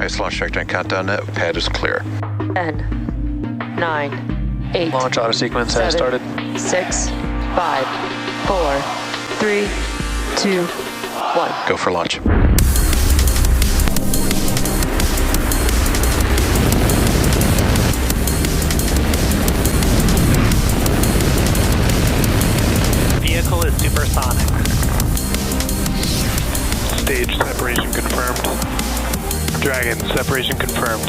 Nice launch trajectory and countdown net. Pad is clear. 10, 9, 8. Launch auto sequence has started. 6, 5, 4, 3, 2, 1. Go for launch. Vehicle is supersonic. Stage separation confirmed. Dragon separation confirmed.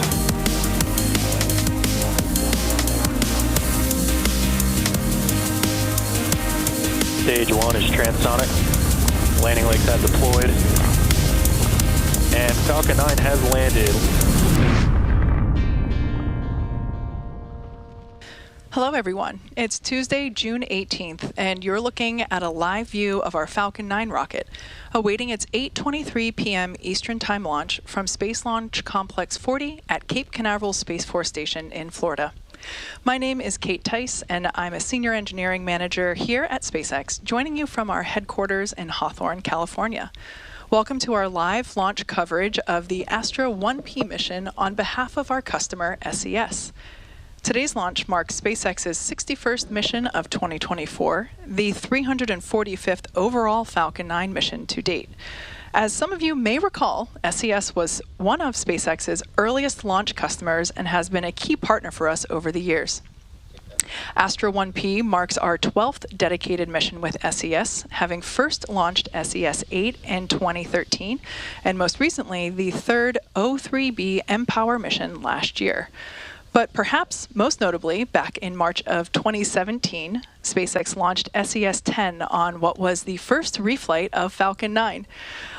Stage 1 is transonic. Landing legs have deployed. And Falcon 9 has landed. Hello everyone, it's Tuesday, June 18th, and you're looking at a live view of our Falcon 9 rocket, awaiting its 8:23 p.m. Eastern Time launch from Space Launch Complex 40 at Cape Canaveral Space Force Station in Florida. My name is Kate Tice, and I'm a Senior Engineering Manager here at SpaceX, joining you from our headquarters in Hawthorne, California. Welcome to our live launch coverage of the Astra-1P mission on behalf of our customer, SES. Today's launch marks SpaceX's 61st mission of 2024, the 345th overall Falcon 9 mission to date. As some of you may recall, SES was one of SpaceX's earliest launch customers and has been a key partner for us over the years. Astra-1P marks our 12th dedicated mission with SES, having first launched SES-8 in 2013, and most recently the third O3B mPOWER mission last year. But perhaps most notably, back in March of 2017, SpaceX launched SES-10 on what was the first reflight of Falcon 9.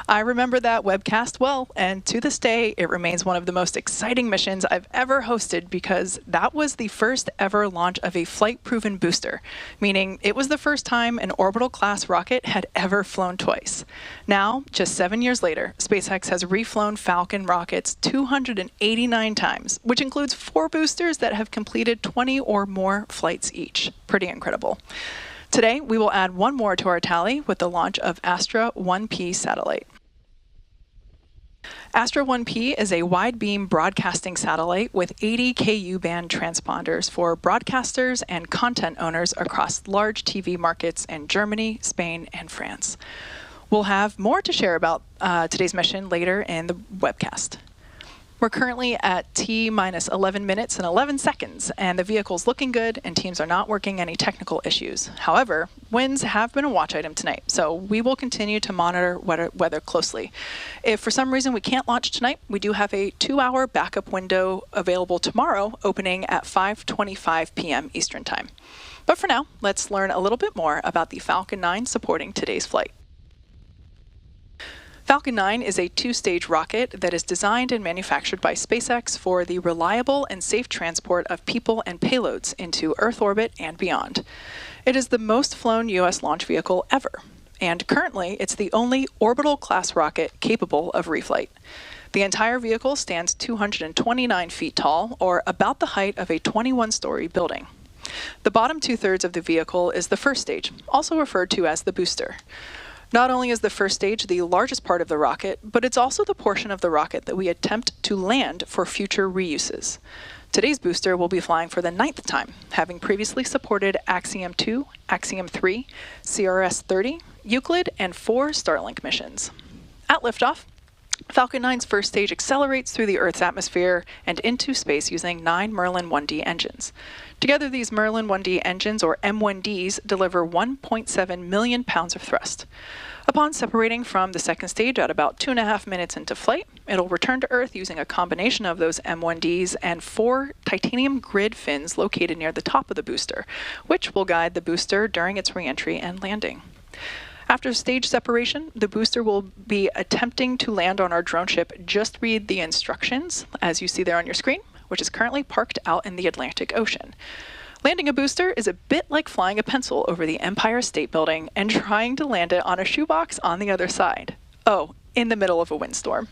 I remember that webcast well, and to this day, it remains one of the most exciting missions I've ever hosted because that was the first ever launch of a flight-proven booster, meaning it was the first time an orbital-class rocket had ever flown twice. Now, just 7 years later, SpaceX has reflown Falcon rockets 289 times, which includes 4 boosters that have completed 20 or more flights each. Pretty incredible. Today, we will add one more to our tally with the launch of Astra-1P satellite. Astra-1P is a wide-beam broadcasting satellite with 80 Ku-band transponders for broadcasters and content owners across large TV markets in Germany, Spain, and France. We'll have more to share about today's mission later in the webcast. We're currently at T-minus 11 minutes and 11 seconds, and the vehicle's looking good, and teams are not working any technical issues. However, winds have been a watch item tonight, so we will continue to monitor weather closely. If for some reason we can't launch tonight, we do have a 2-hour backup window available tomorrow, opening at 5:25 p.m. Eastern Time. But for now, let's learn a little bit more about the Falcon 9 supporting today's flight. Falcon 9 is a 2-stage rocket that is designed and manufactured by SpaceX for the reliable and safe transport of people and payloads into Earth orbit and beyond. It is the most flown U.S. launch vehicle ever, and currently it's the only orbital-class rocket capable of reflight. The entire vehicle stands 229 feet tall, or about the height of a 21-story building. The bottom 2/3 of the vehicle is the first stage, also referred to as the booster. Not only is the first stage the largest part of the rocket, but it's also the portion of the rocket that we attempt to land for future reuses. Today's booster will be flying for the 9th time, having previously supported Axiom 2, Axiom 3, CRS-30, Euclid, and 4 Starlink missions. At liftoff, Falcon 9's first stage accelerates through the Earth's atmosphere and into space using 9 Merlin 1D engines. Together, these Merlin 1D engines, or M1Ds, deliver 1.7 million pounds of thrust. Upon separating from the second stage at about 2.5 minutes into flight, it'll return to Earth using a combination of those M1Ds and 4 titanium grid fins located near the top of the booster, which will guide the booster during its re-entry and landing. After stage separation, the booster will be attempting to land on our drone ship Just Read the Instructions, as you see there on your screen, which is currently parked out in the Atlantic Ocean. Landing a booster is a bit like flying a pencil over the Empire State Building and trying to land it on a shoebox on the other side. Oh, in the middle of a windstorm.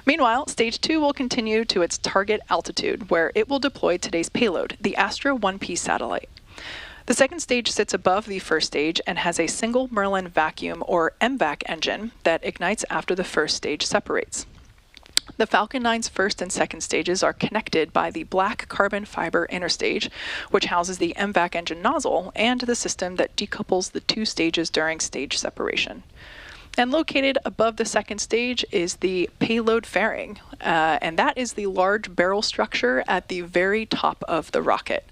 Meanwhile, Stage 2 will continue to its target altitude, where it will deploy today's payload, the Astra-1P satellite. The second stage sits above the first stage and has a single Merlin vacuum, or MVAC engine, that ignites after the first stage separates. The Falcon 9's first and second stages are connected by the black carbon fiber interstage, which houses the MVAC engine nozzle and the system that decouples the two stages during stage separation. And located above the second stage is the payload fairing, and that is the large barrel structure at the very top of the rocket,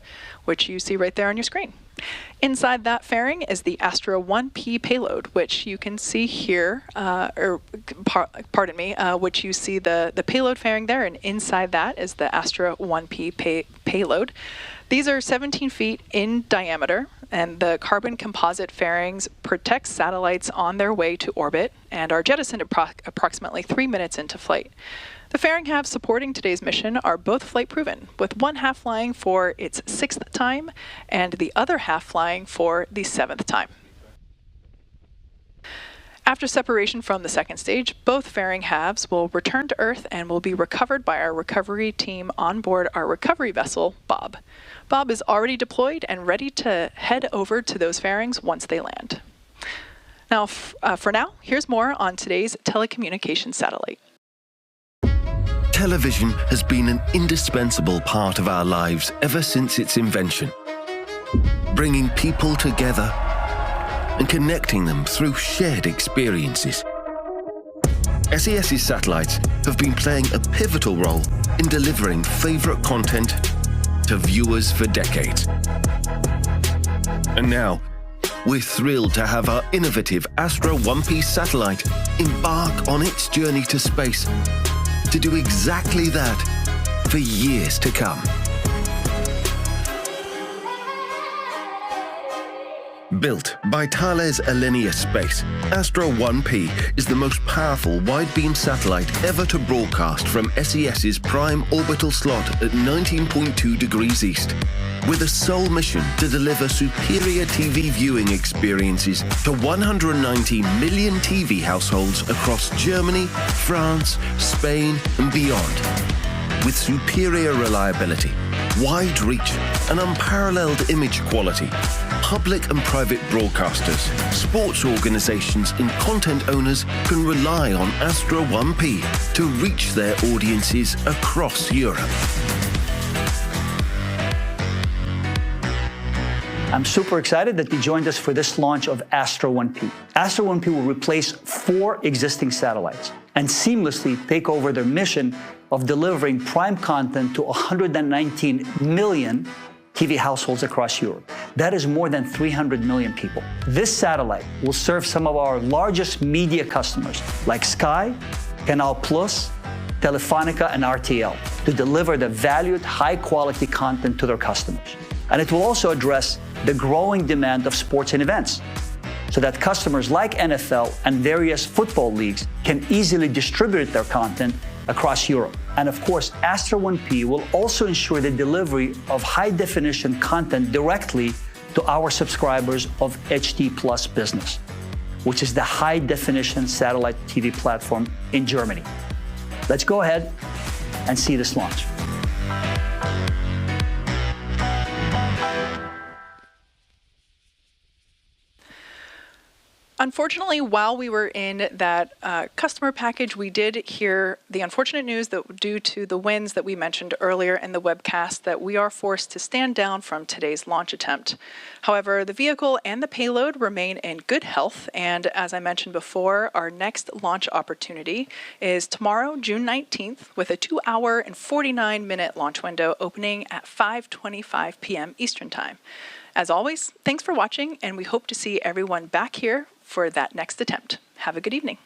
which you see right there on your screen. Inside that fairing is the Astra-1P payload, which you can see here, which you see the payload fairing there, and inside that is the Astra-1P payload. These are 17 feet in diameter, and the carbon composite fairings protect satellites on their way to orbit and are jettisoned approximately 3 minutes into flight. The fairing halves supporting today's mission are both flight proven, with one half flying for its 6th time and the other half flying for the 7th time. After separation from the second stage, both fairing halves will return to Earth and will be recovered by our recovery team on board our recovery vessel, Bob. Bob is already deployed and ready to head over to those fairings once they land. Now, for now, here's more on today's telecommunications satellite. Television has been an indispensable part of our lives ever since its invention, bringing people together and connecting them through shared experiences. SES's satellites have been playing a pivotal role in delivering favorite content to viewers for decades. And now, we're thrilled to have our innovative Astra-1P satellite embark on its journey to space to do exactly that for years to come. Built by Thales Alenia Space, Astra-1P is the most powerful wide-beam satellite ever to broadcast from SES's prime orbital slot at 19.2 degrees east, with a sole mission to deliver superior TV viewing experiences to 190 million TV households across Germany, France, Spain, and beyond. With superior reliability, wide reach, and unparalleled image quality, public and private broadcasters, sports organizations, and content owners can rely on Astra-1P to reach their audiences across Europe. I'm super excited that you joined us for this launch of Astra-1P. Astra-1P will replace 4 existing satellites and seamlessly take over their mission of delivering prime content to 119 million TV households across Europe. That is more than 300 million people. This satellite will serve some of our largest media customers like Sky, Canal+, Telefonica, and RTL to deliver the valued, high-quality content to their customers. And it will also address the growing demand of sports and events, so that customers like NFL and various football leagues can easily distribute their content across Europe. And of course, Astra-1P will also ensure the delivery of high-definition content directly to our subscribers of HD Plus Business, which is the high-definition satellite TV platform in Germany. Let's go ahead and see this launch. Unfortunately, while we were in that customer package, we did hear the unfortunate news that due to the winds that we mentioned earlier in the webcast, that we are forced to stand down from today's launch attempt. However, the vehicle and the payload remain in good health, and as I mentioned before, our next launch opportunity is tomorrow, June 19th, with a 2-hour and 49-minute launch window opening at 5:25 p.m. Eastern Time. As always, thanks for watching, and we hope to see everyone back here for that next attempt. Have a good evening.